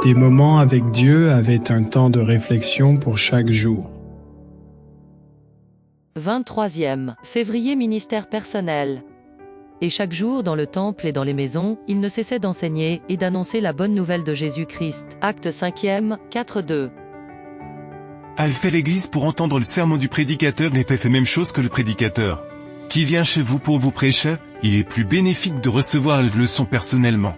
Des moments avec Dieu avaient un temps de réflexion pour chaque jour. 23e février, ministère personnel. Et chaque jour, dans le temple et dans les maisons, il ne cessait d'enseigner et d'annoncer la bonne nouvelle de Jésus-Christ. Acte 5e, 4-2. Fait l'église pour entendre le sermon du prédicateur n'est pas fait même chose que le prédicateur. Qui vient chez vous pour vous prêcher, il est plus bénéfique de recevoir la leçon personnellement.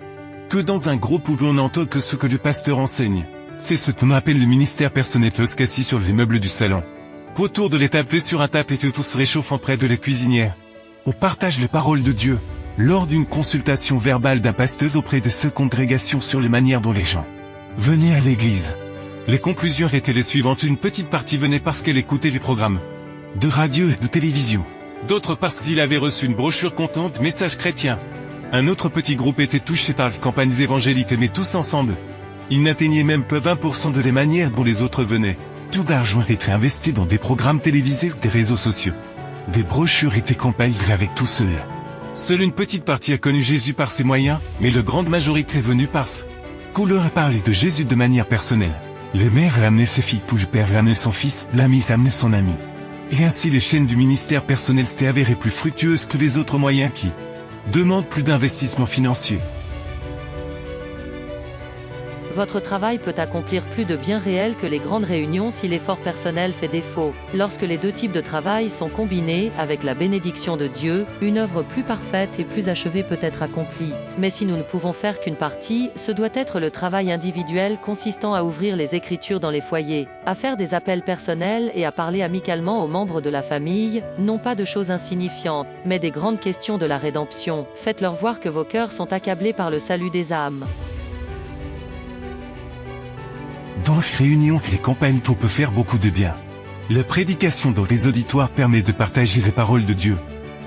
Que dans un groupe où l'on n'entend que ce que le pasteur enseigne. C'est ce qu'on appelle le ministère personnel assis sur les meubles du salon. Autour de l'étable sur un tapis et tout se réchauffant près de la cuisinière. On partage les paroles de Dieu, lors d'une consultation verbale d'un pasteur auprès de sa congrégation sur les manières dont les gens venaient à l'église. Les conclusions étaient les suivantes: une petite partie venait parce qu'elle écoutait les programmes de radio et de télévision. D'autres parce qu'ils avaient reçu une brochure contenant messages chrétiens. Un autre petit groupe était touché par les campagnes évangéliques, mais tous ensemble. Ils n'atteignaient même pas 20% de la manière dont les autres venaient. Tout l'argent était investi dans des programmes télévisés ou des réseaux sociaux. Des brochures étaient campagnes avec tout cela. Seule une petite partie a connu Jésus par ses moyens, mais la grande majorité est venue par ce qu'on leur a parlé de Jésus de manière personnelle. Le mère a amené ses filles, puis le père a amené son fils, l'ami a amené son ami. Et ainsi les chaînes du ministère personnel s'étaient avérées plus fructueuses que les autres moyens qui demandent plus d'investissement financier. Votre travail peut accomplir plus de bien réels que les grandes réunions si l'effort personnel fait défaut. Lorsque les deux types de travail sont combinés, avec la bénédiction de Dieu, une œuvre plus parfaite et plus achevée peut être accomplie. Mais si nous ne pouvons faire qu'une partie, ce doit être le travail individuel consistant à ouvrir les Écritures dans les foyers, à faire des appels personnels et à parler amicalement aux membres de la famille, non pas de choses insignifiantes, mais des grandes questions de la rédemption. Faites-leur voir que vos cœurs sont accablés par le salut des âmes. Dans les réunions et les campagnes, tout peut faire beaucoup de bien. La prédication dans les auditoires permet de partager les paroles de Dieu.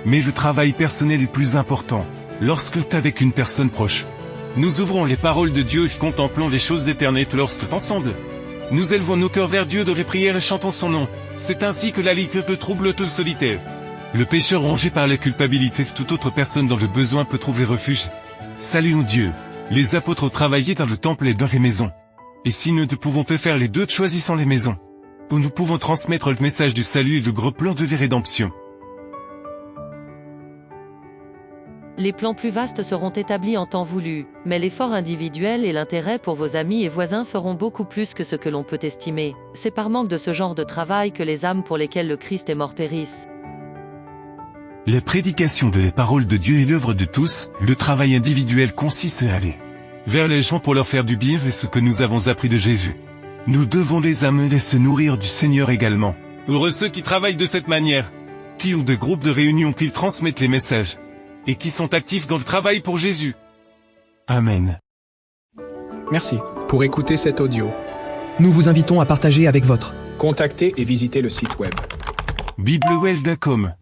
Mais le travail personnel est plus important, lorsque tu es avec une personne proche. Nous ouvrons les paroles de Dieu et contemplons les choses éternelles lorsque ensemble. Nous élevons nos cœurs vers Dieu de les prières et chantons son nom. C'est ainsi que la ligue peut trouble tout le solitaire. Le pécheur rongé par la culpabilité, toute autre personne dans le besoin peut trouver refuge. Saluons Dieu. Les apôtres travaillaient dans le temple et dans les maisons. Et si nous ne pouvons pas faire les deux, choisissons les maisons, où nous pouvons transmettre le message du salut et le gros plan de la rédemption. Les plans plus vastes seront établis en temps voulu, mais l'effort individuel et l'intérêt pour vos amis et voisins feront beaucoup plus que ce que l'on peut estimer. C'est par manque de ce genre de travail que les âmes pour lesquelles le Christ est mort périssent. La prédication de la parole de Dieu est l'œuvre de tous. Le travail individuel consiste à aller vers les gens pour leur faire du bien, et ce que nous avons appris de Jésus. Nous devons les amener à se nourrir du Seigneur également. Heureux ceux qui travaillent de cette manière, qui ont des groupes de réunion, qui transmettent les messages, et qui sont actifs dans le travail pour Jésus. Amen. Merci pour écouter cet audio. Nous vous invitons à partager avec votre. Contactez et visitez le site web. biblewell.com